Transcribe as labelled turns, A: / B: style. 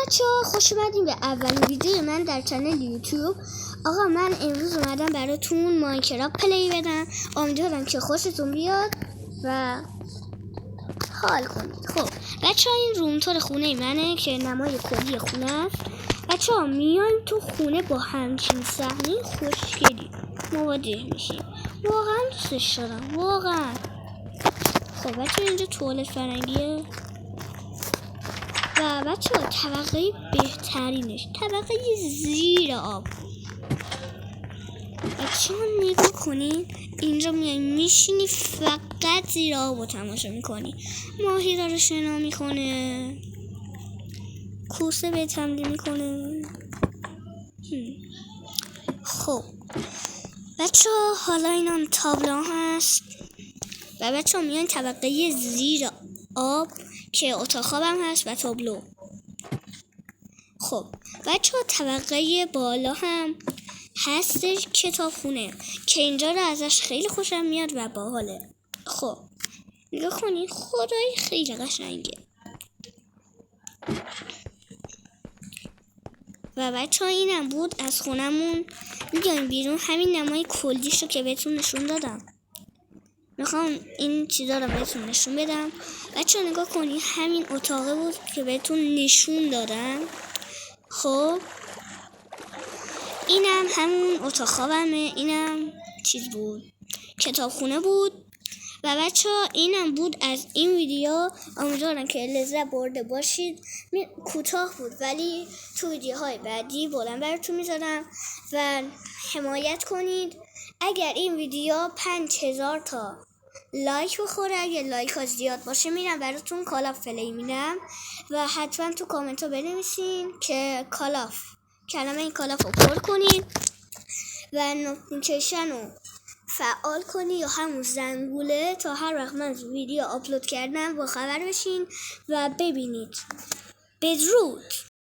A: بچه‌ها خوش اومدین به اولین ویدیو من در کانال یوتیوب. آقا من امروز اومدم براتون ماینکرافت پلی بدم. امیدوارم که خوشتون بیاد و حال کنید. خب بچه‌ها این رومتور خونه منه که نمای کلی خونه است. بچه‌ها میایم تو خونه با همچین صحنه خوشگلی مواجه میشیم. واقعا دوستش دارم واقعا. خب بچه‌ها اینجا توالت فرنگیه و بچه‌ها طبقه بهترینش طبقه زیر آب. بچه‌ها نگاه کنین اینجا میشینی فقط زیر آب رو تماشا میکنی. ماهی داره شنا میکنه، کوسه به تمرین میکنه. خب بچه‌ها حالا اینم تابلو هست و بچه‌ها میان طبقه زیر آب که اتاق خوابم هست و تابلو. خب بچه‌ها طبقه بالا هم هستش کتابخونه که اینجا رو ازش خیلی خوشم میاد و باحاله. خب نگاه کنید خدای خیلی قشنگه. و بچه‌ها اینم بود از خونمون. میایم بیرون همین نمای کلیشو که بهتون نشون دادم. میخوام این چیزا رو بهتون نشون بدم. بچه‌ها نگاه کنید همین اتاقه بود که بهتون نشون دادم. خب اینم همون اتاق خوابمه، اینم چیز بود کتابخونه بود. و بچه‌ها اینم بود از این ویدیو. امیدوارم که لذت برده باشید. کوتاه بود ولی تو ویدیوهای بعدی بلند براتون میذارم و حمایت کنید. اگر این ویدیو 5000 تا لایک بخوره، اگر لایک ها زیاد باشه میرم براتون کالاف پلی میدم و حتما تو کامنت ها بنویسین که کالاف کلمه این کالاف رو پر کنید و نوتیفیکیشن رو فعال کنید یا همون زنگوله تا هر وقت من ویدیو آپلود کردم با خبر بشین و ببینید. بدرود.